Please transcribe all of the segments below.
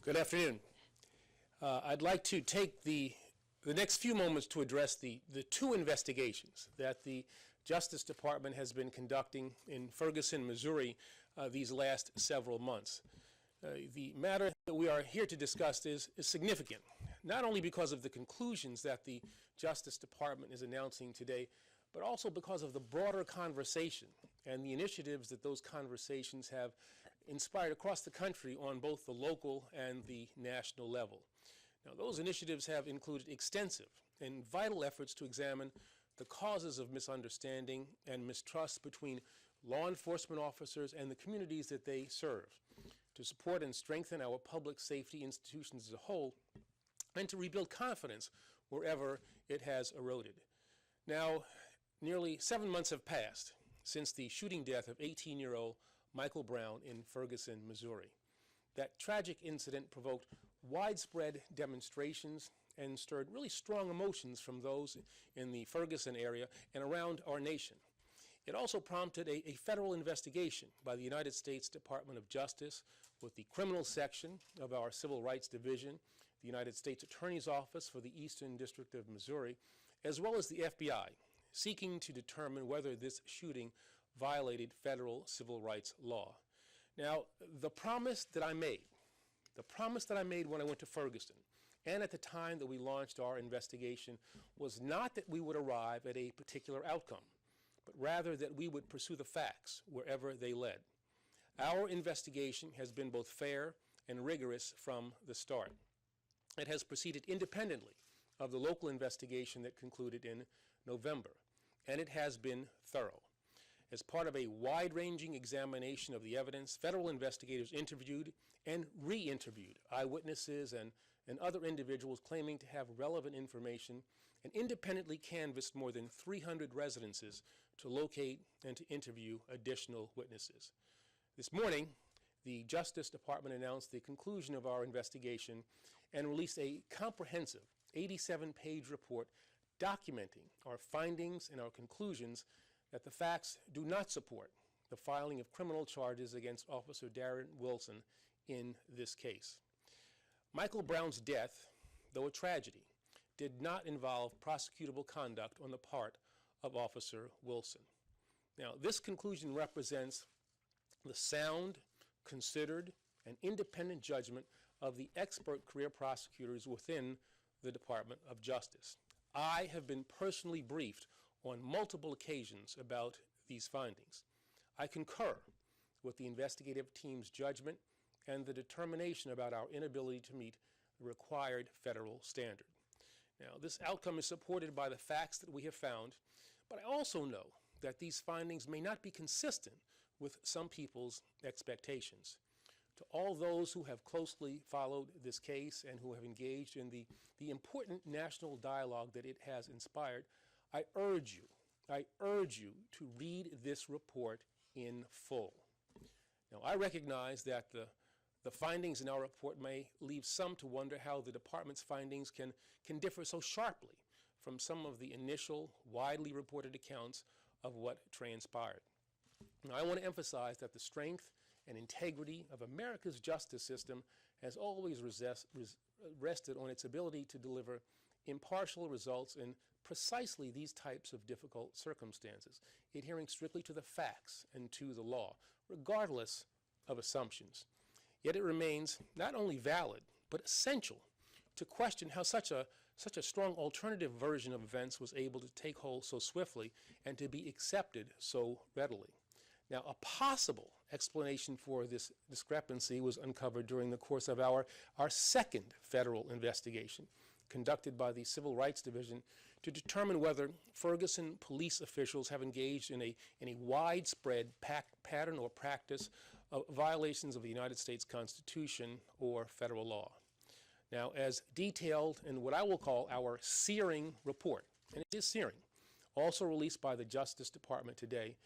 Good afternoon. I'd like to take the next few moments to address the two investigations that the Justice Department has been conducting in Ferguson, Missouri these last several months. The matter that we are here to discuss is significant, not only because of the conclusions that the Justice Department is announcing today, but also because of the broader conversation and the initiatives that those conversations have inspired across the country on both the local and the national level. Now, those initiatives have included extensive and vital efforts to examine the causes of misunderstanding and mistrust between law enforcement officers and the communities that they serve, to support and strengthen our public safety institutions as a whole, and to rebuild confidence wherever it has eroded. Now, nearly 7 months have passed since the shooting death of 18-year-old Michael Brown in Ferguson, Missouri. That tragic incident provoked widespread demonstrations and stirred really strong emotions from those in the Ferguson area and around our nation. It also prompted a federal investigation by the United States Department of Justice with the criminal section of our Civil Rights Division, the United States Attorney's Office for the Eastern District of Missouri, as well as the FBI, seeking to determine whether this shooting violated federal civil rights law. Now, the promise that I made when I went to Ferguson, and at the time that we launched our investigation, was not that we would arrive at a particular outcome, but rather that we would pursue the facts wherever they led. Our investigation has been both fair and rigorous from the start. It has proceeded independently of the local investigation that concluded in November, and it has been thorough. As part of a wide-ranging examination of the evidence, federal investigators interviewed and re-interviewed eyewitnesses and other individuals claiming to have relevant information, and independently canvassed more than 300 residences to locate and to interview additional witnesses. This morning, the Justice Department announced the conclusion of our investigation and released a comprehensive 87-page report documenting our findings and our conclusions that the facts do not support the filing of criminal charges against Officer Darren Wilson in this case. Michael Brown's death, though a tragedy, did not involve prosecutable conduct on the part of Officer Wilson. Now, this conclusion represents the sound, considered, and independent judgment of the expert career prosecutors within the Department of Justice. I have been personally briefed on multiple occasions about these findings. I concur with the investigative team's judgment and the determination about our inability to meet the required federal standard. Now, this outcome is supported by the facts that we have found, but I also know that these findings may not be consistent with some people's expectations. To all those who have closely followed this case and who have engaged in the important national dialogue that it has inspired, I urge you to read this report in full. Now, I recognize that the findings in our report may leave some to wonder how the department's findings can differ so sharply from some of the initial widely reported accounts of what transpired. Now, I want to emphasize that the strength and integrity of America's justice system has always rested on its ability to deliver impartial results in precisely these types of difficult circumstances, adhering strictly to the facts and to the law, regardless of assumptions. Yet it remains not only valid, but essential to question how such a strong alternative version of events was able to take hold so swiftly and to be accepted so readily. Now, a possible explanation for this discrepancy was uncovered during the course of our second federal investigation, conducted by the Civil Rights Division, to determine whether Ferguson police officials have engaged in a widespread pattern or practice of violations of the United States Constitution or federal law. Now, as detailed in what I will call our searing report, and it is searing, also released by the Justice Department today,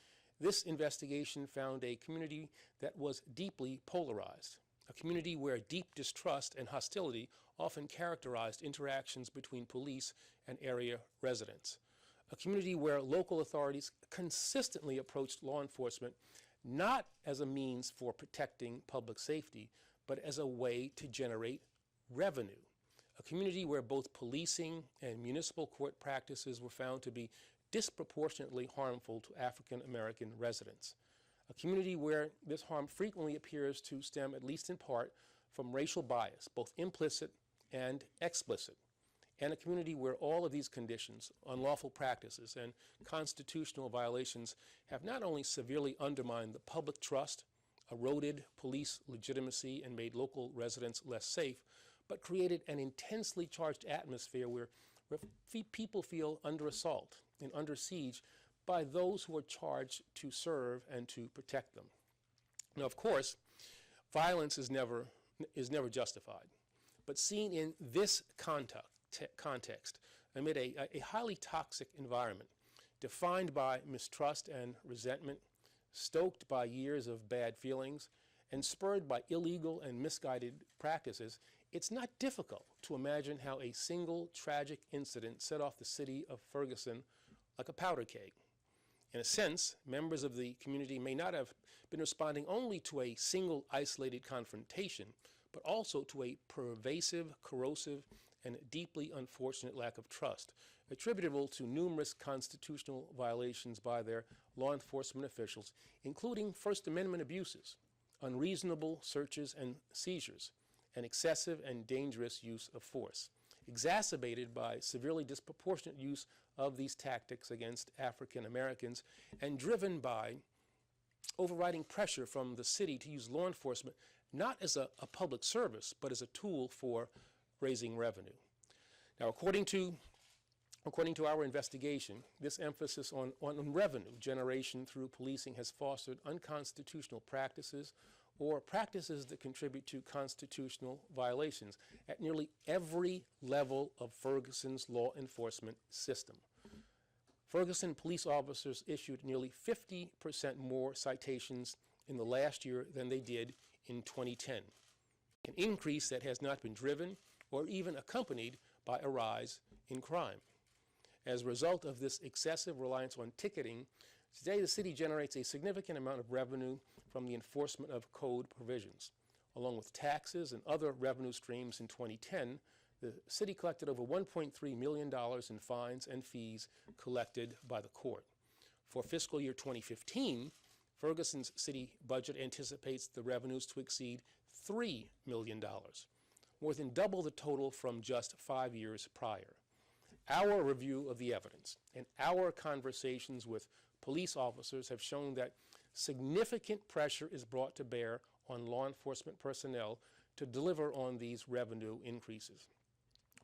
this investigation found a community that was deeply polarized, a community where deep distrust and hostility often characterized interactions between police and area residents, a community where local authorities consistently approached law enforcement not as a means for protecting public safety, but as a way to generate revenue. A community where both policing and municipal court practices were found to be disproportionately harmful to African American residents. A community where this harm frequently appears to stem, at least in part, from racial bias, both implicit and explicit. And a community where all of these conditions, unlawful practices, and constitutional violations have not only severely undermined the public trust, eroded police legitimacy, and made local residents less safe, but created an intensely charged atmosphere where people feel under assault and under siege by those who are charged to serve and to protect them. Now, of course, violence is never justified, but seen in this context, amid a highly toxic environment defined by mistrust and resentment, stoked by years of bad feelings, and spurred by illegal and misguided practices, it's not difficult to imagine how a single tragic incident set off the city of Ferguson like a powder keg. In a sense, members of the community may not have been responding only to a single isolated confrontation, but also to a pervasive, corrosive, and deeply unfortunate lack of trust, attributable to numerous constitutional violations by their law enforcement officials, including First Amendment abuses, unreasonable searches and seizures, and excessive and dangerous use of force, exacerbated by severely disproportionate use of these tactics against African Americans, and driven by overriding pressure from the city to use law enforcement not as a public service, but as a tool for raising revenue. Now, according to our investigation, this emphasis on revenue generation through policing has fostered unconstitutional practices or practices that contribute to constitutional violations at nearly every level of Ferguson's law enforcement system. Ferguson police officers issued nearly 50% more citations in the last year than they did in 2010, an increase that has not been driven or even accompanied by a rise in crime. As a result of this excessive reliance on ticketing, today the city generates a significant amount of revenue from the enforcement of code provisions. Along with taxes and other revenue streams in 2010, the city collected over $1.3 million in fines and fees collected by the court. For fiscal year 2015, Ferguson's city budget anticipates the revenues to exceed $3 million, more than double the total from just 5 years prior. Our review of the evidence and our conversations with police officers have shown that significant pressure is brought to bear on law enforcement personnel to deliver on these revenue increases.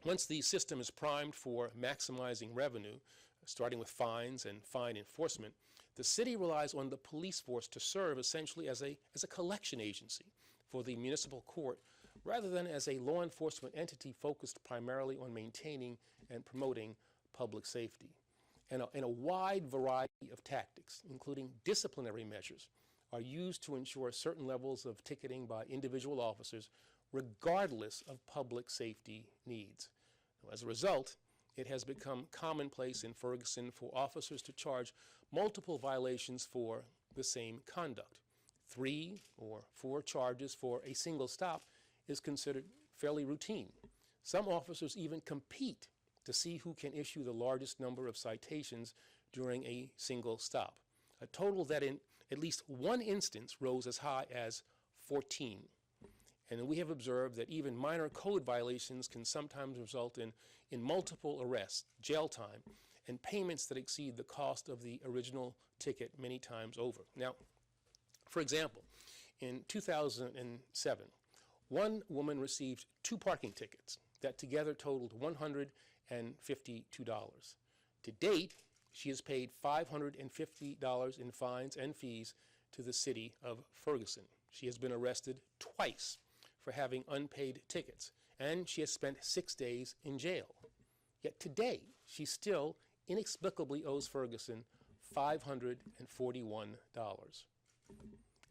Once the system is primed for maximizing revenue, starting with fines and fine enforcement, the city relies on the police force to serve essentially as a collection agency for the municipal court, rather than as a law enforcement entity focused primarily on maintaining and promoting public safety. And a wide variety of tactics, including disciplinary measures, are used to ensure certain levels of ticketing by individual officers, regardless of public safety needs. As a result, it has become commonplace in Ferguson for officers to charge multiple violations for the same conduct. 3 or 4 charges for a single stop is considered fairly routine. Some officers even compete to see who can issue the largest number of citations during a single stop, a total that in at least one instance rose as high as 14. And we have observed that even minor code violations can sometimes result in multiple arrests, jail time, and payments that exceed the cost of the original ticket many times over. Now, for example, in 2007, one woman received 2 parking tickets that together totaled $152. To date, she has paid $550 in fines and fees to the city of Ferguson. She has been arrested twice for having unpaid tickets, and she has spent 6 days in jail. Yet today, she still inexplicably owes Ferguson $541.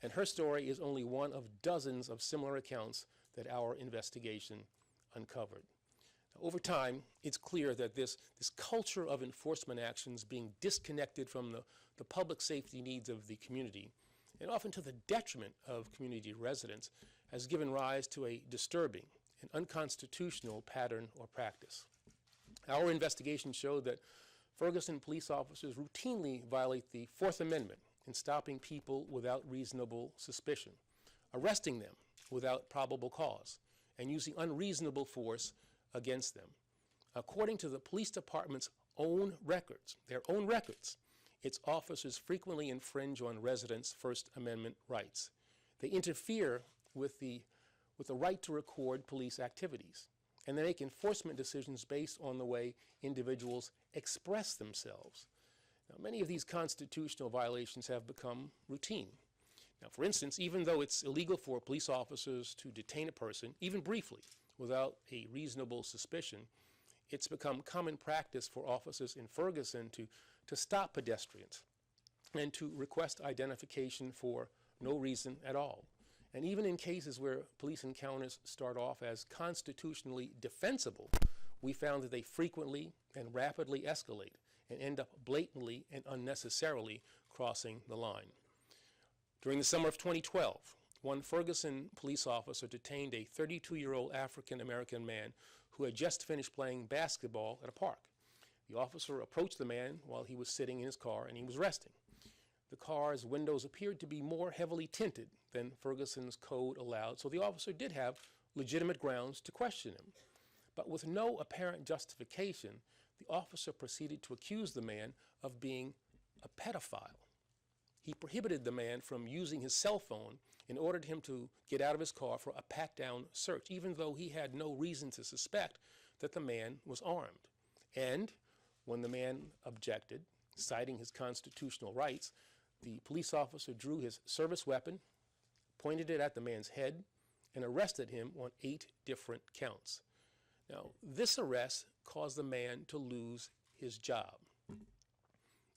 And her story is only one of dozens of similar accounts that our investigation uncovered. Now, over time, it's clear that this culture of enforcement actions being disconnected from the public safety needs of the community, and often to the detriment of community residents, has given rise to a disturbing and unconstitutional pattern or practice. Our investigation showed that Ferguson police officers routinely violate the Fourth Amendment in stopping people without reasonable suspicion, arresting them without probable cause, and using unreasonable force against them. According to the police department's own records, its officers frequently infringe on residents' First Amendment rights. They interfere with the right to record police activities, and they make enforcement decisions based on the way individuals express themselves. Now, many of these constitutional violations have become routine. Now, for instance, even though it's illegal for police officers to detain a person, even briefly, without a reasonable suspicion, it's become common practice for officers in Ferguson to stop pedestrians and to request identification for no reason at all. And even in cases where police encounters start off as constitutionally defensible, we found that they frequently and rapidly escalate and end up blatantly and unnecessarily crossing the line. During the summer of 2012, one Ferguson police officer detained a 32-year-old African-American man who had just finished playing basketball at a park. The officer approached the man while he was sitting in his car and he was resting. The car's windows appeared to be more heavily tinted than Ferguson's code allowed, so the officer did have legitimate grounds to question him. But with no apparent justification, the officer proceeded to accuse the man of being a pedophile. He prohibited the man from using his cell phone and ordered him to get out of his car for a pat-down search, even though he had no reason to suspect that the man was armed. And when the man objected, citing his constitutional rights, the police officer drew his service weapon, pointed it at the man's head, and arrested him on 8 different counts. Now, this arrest caused the man to lose his job.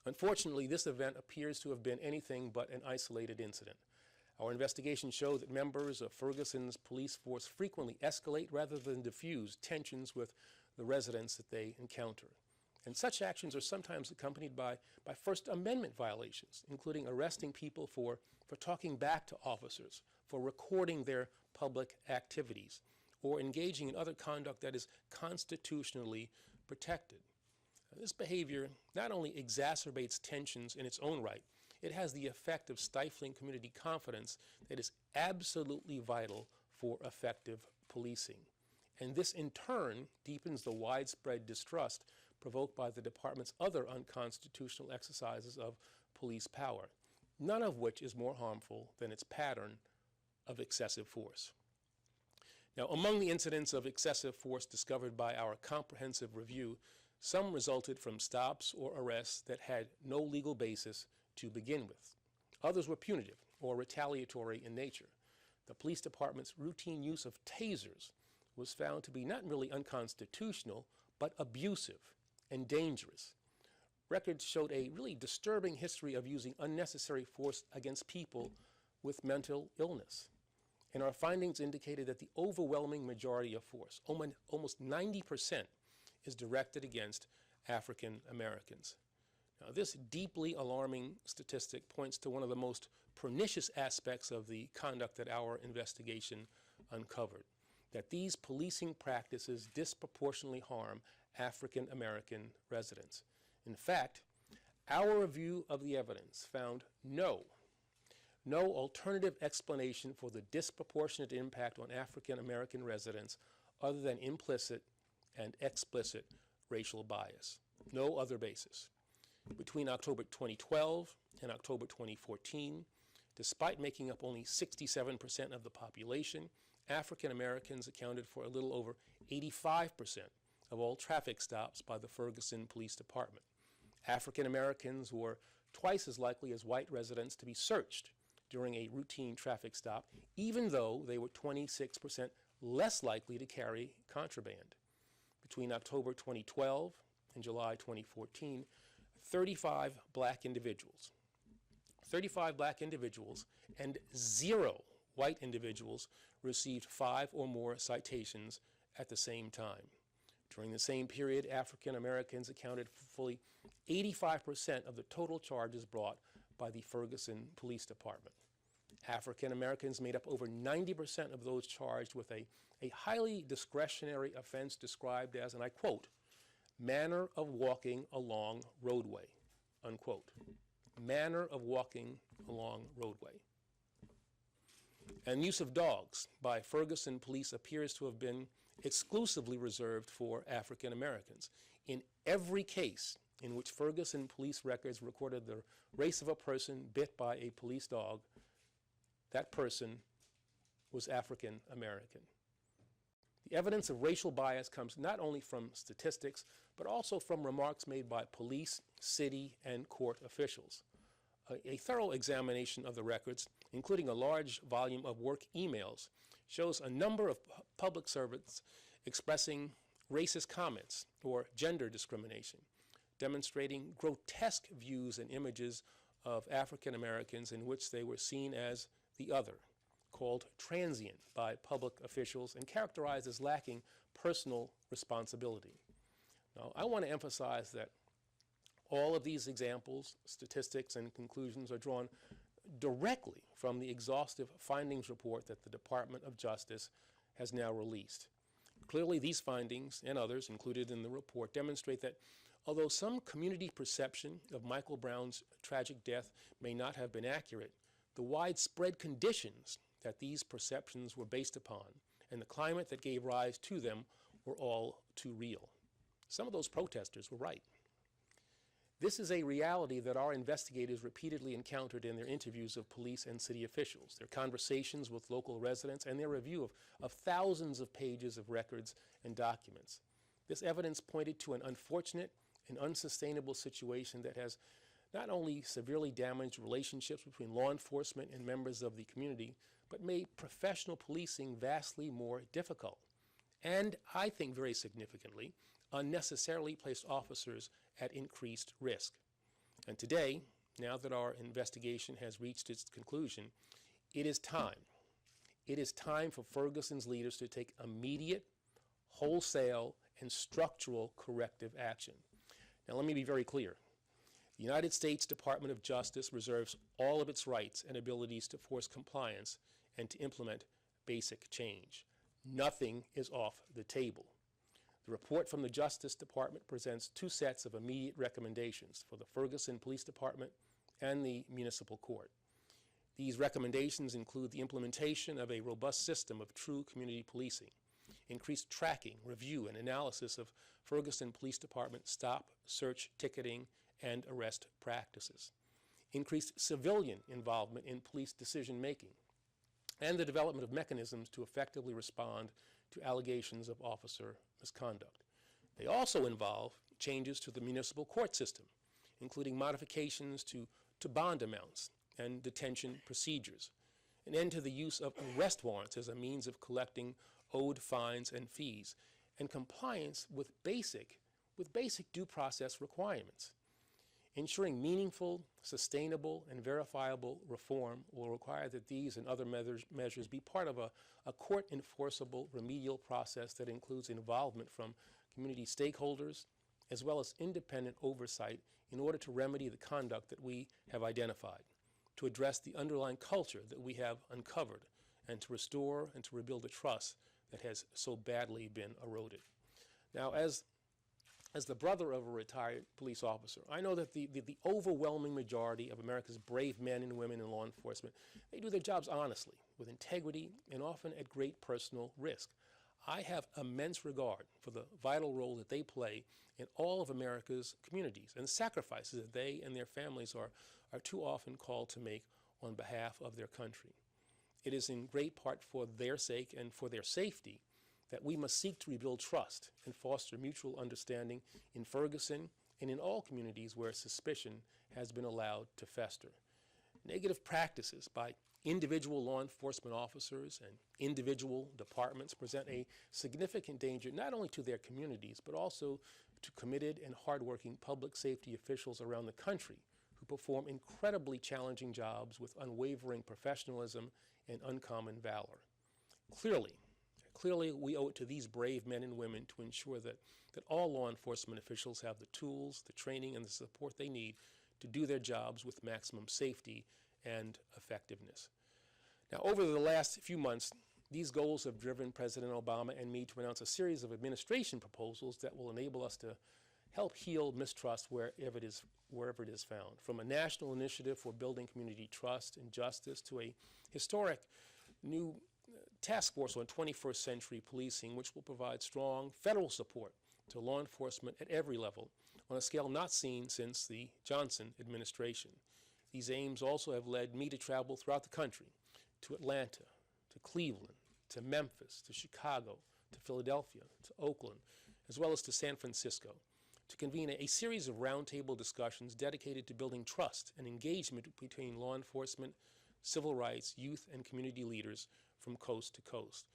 Unfortunately, this event appears to have been anything but an isolated incident. Our investigation showed that members of Ferguson's police force frequently escalate rather than diffuse tensions with the residents that they encounter. And such actions are sometimes accompanied by First Amendment violations, including arresting people for talking back to officers, for recording their public activities, or engaging in other conduct that is constitutionally protected. This behavior not only exacerbates tensions in its own right, it has the effect of stifling community confidence that is absolutely vital for effective policing. And this in turn deepens the widespread distrust provoked by the department's other unconstitutional exercises of police power, none of which is more harmful than its pattern of excessive force. Now, among the incidents of excessive force discovered by our comprehensive review, some resulted from stops or arrests that had no legal basis to begin with. Others were punitive or retaliatory in nature. The police department's routine use of tasers was found to be not merely unconstitutional, but abusive and dangerous. Records showed a really disturbing history of using unnecessary force against people with mental illness. And our findings indicated that the overwhelming majority of force, almost 90%, is directed against African Americans. Now, this deeply alarming statistic points to one of the most pernicious aspects of the conduct that our investigation uncovered, that these policing practices disproportionately harm African American residents. In fact, our review of the evidence found no alternative explanation for the disproportionate impact on African American residents other than implicit and explicit racial bias. No other basis. Between October 2012 and October 2014, despite making up only 67% of the population, African Americans accounted for a little over 85% of all traffic stops by the Ferguson Police Department. African Americans were twice as likely as white residents to be searched during a routine traffic stop, even though they were 26% less likely to carry contraband. Between October 2012 and July 2014, 35 black individuals and 0 white individuals received 5 or more citations at the same time. During the same period, African Americans accounted for fully 85% of the total charges brought by the Ferguson Police Department. African Americans made up over 90% of those charged with a highly discretionary offense described as, and I quote, manner of walking along roadway, unquote. Manner of walking along roadway. And use of dogs by Ferguson police appears to have been exclusively reserved for African Americans. In every case in which Ferguson police records recorded the race of a person bit by a police dog, that person was African American. The evidence of racial bias comes not only from statistics, but also from remarks made by police, city, and court officials. A thorough examination of the records, including a large volume of work emails, shows a number of public servants expressing racist comments or gender discrimination, demonstrating grotesque views and images of African Americans in which they were seen as the other, called transient by public officials and characterized as lacking personal responsibility. Now, I want to emphasize that all of these examples, statistics, and conclusions are drawn directly from the exhaustive findings report that the Department of Justice has now released. Clearly, these findings and others included in the report demonstrate that although some community perception of Michael Brown's tragic death may not have been accurate, the widespread conditions that these perceptions were based upon and the climate that gave rise to them were all too real. Some of those protesters were right. This is a reality that our investigators repeatedly encountered in their interviews of police and city officials, their conversations with local residents, and their review of thousands of pages of records and documents. This evidence pointed to an unfortunate and unsustainable situation that has not only severely damaged relationships between law enforcement and members of the community, but made professional policing vastly more difficult. And I think very significantly, unnecessarily placed officers at increased risk. And today, now that our investigation has reached its conclusion, it is time. It is time for Ferguson's leaders to take immediate, wholesale, and structural corrective action. Now, let me be very clear. The United States Department of Justice reserves all of its rights and abilities to force compliance and to implement basic change. Nothing is off the table. The report from the Justice Department presents two sets of immediate recommendations for the Ferguson Police Department and the municipal court. These recommendations include the implementation of a robust system of true community policing, increased tracking, review, and analysis of Ferguson Police Department stop, search, ticketing, and arrest practices, increased civilian involvement in police decision-making, and the development of mechanisms to effectively respond to allegations of officer misconduct. They also involve changes to the municipal court system, including modifications to bond amounts and detention procedures, an end to the use of arrest warrants as a means of collecting owed fines and fees, and compliance with basic due process requirements. Ensuring meaningful, sustainable, and verifiable reform will require that these and other measures be part of a court-enforceable remedial process that includes involvement from community stakeholders as well as independent oversight in order to remedy the conduct that we have identified, to address the underlying culture that we have uncovered, and to restore and to rebuild the trust that has so badly been eroded. Now, as the brother of a retired police officer, I know that the overwhelming majority of America's brave men and women in law enforcement, they do their jobs honestly, with integrity, and often at great personal risk. I have immense regard for the vital role that they play in all of America's communities and the sacrifices that they and their families are too often called to make on behalf of their country. It is in great part for their sake and for their safety that we must seek to rebuild trust and foster mutual understanding in Ferguson and in all communities where suspicion has been allowed to fester. Negative practices by individual law enforcement officers and individual departments present a significant danger not only to their communities, but also to committed and hardworking public safety officials around the country who perform incredibly challenging jobs with unwavering professionalism and uncommon valor. Clearly, we owe it to these brave men and women to ensure that all law enforcement officials have the tools, the training, and the support they need to do their jobs with maximum safety and effectiveness. Now, over the last few months, these goals have driven President Obama and me to announce a series of administration proposals that will enable us to help heal mistrust wherever it is found. From a national initiative for building community trust and justice to a historic new task force on 21st century policing, which will provide strong federal support to law enforcement at every level on a scale not seen since the Johnson administration. These aims also have led me to travel throughout the country, to Atlanta, to Cleveland, to Memphis, to Chicago, to Philadelphia, to Oakland, as well as to San Francisco, to convene a series of roundtable discussions dedicated to building trust and engagement between law enforcement, civil rights, youth, and community leaders from coast to coast.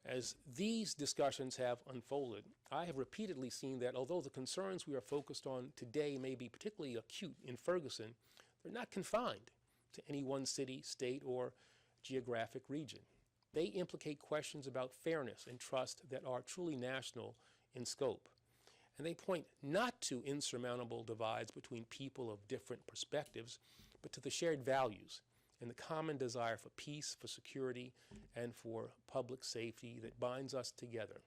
As these discussions have unfolded, I have repeatedly seen that although the concerns we are focused on today may be particularly acute in Ferguson, they're not confined to any one city, state, or geographic region. They implicate questions about fairness and trust that are truly national in scope. And they point not to insurmountable divides between people of different perspectives, but to the shared values and the common desire for peace, for security, and for public safety that binds us together,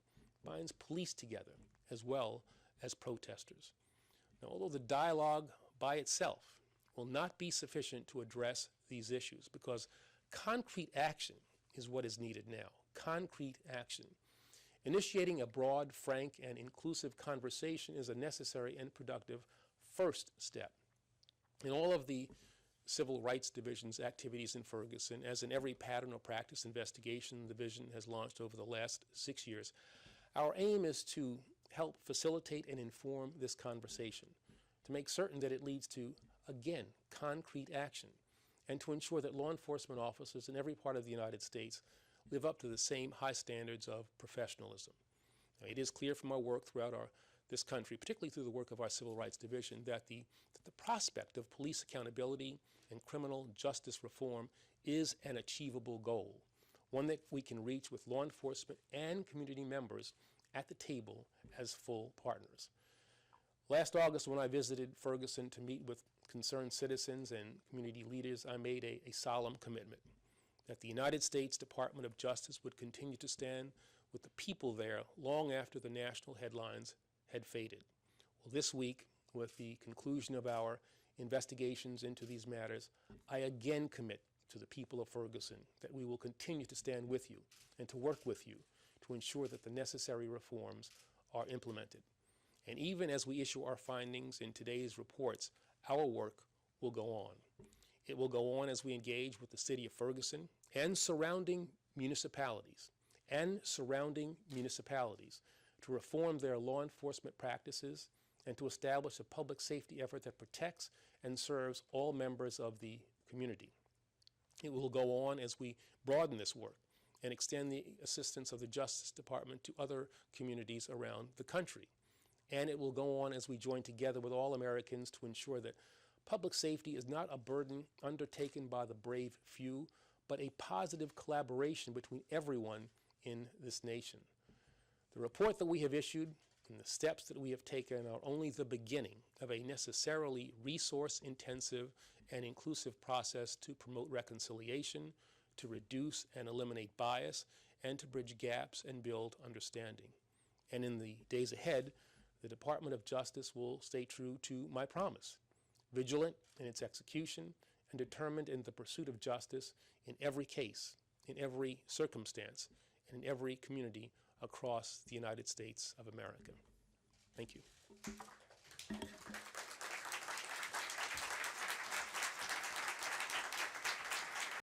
binds police together, as well as protesters. Now, although the dialogue by itself will not be sufficient to address these issues, because concrete action is what is needed now, concrete action. Initiating a broad, frank, and inclusive conversation is a necessary and productive first step. In all of the Civil Rights Division's activities in Ferguson, as in every pattern or practice investigation the division has launched over the last 6 years, our aim is to help facilitate and inform this conversation, to make certain that it leads to, again, concrete action, and to ensure that law enforcement officers in every part of the United States live up to the same high standards of professionalism. Now, it is clear from our work throughout this country, particularly through the work of our Civil Rights Division, that the prospect of police accountability and criminal justice reform is an achievable goal, one that we can reach with law enforcement and community members at the table as full partners. Last August, when I visited Ferguson to meet with concerned citizens and community leaders, I made a solemn commitment that the United States Department of Justice would continue to stand with the people there long after the national headlines had faded. Well, this week, with the conclusion of our investigations into these matters, I again commit to the people of Ferguson that we will continue to stand with you and to work with you to ensure that the necessary reforms are implemented. And even as we issue our findings in today's reports, our work will go on. It will go on as we engage with the city of Ferguson and surrounding municipalities to reform their law enforcement practices and to establish a public safety effort that protects and serves all members of the community. It will go on as we broaden this work and extend the assistance of the Justice Department to other communities around the country. And it will go on as we join together with all Americans to ensure that public safety is not a burden undertaken by the brave few, but a positive collaboration between everyone in this nation. The report that we have issued and the steps that we have taken are only the beginning of a necessarily resource-intensive and inclusive process to promote reconciliation, to reduce and eliminate bias, and to bridge gaps and build understanding. And in the days ahead, the Department of Justice will stay true to my promise, vigilant in its execution and determined in the pursuit of justice in every case, in every circumstance, and in every community across the United States of America. Thank you.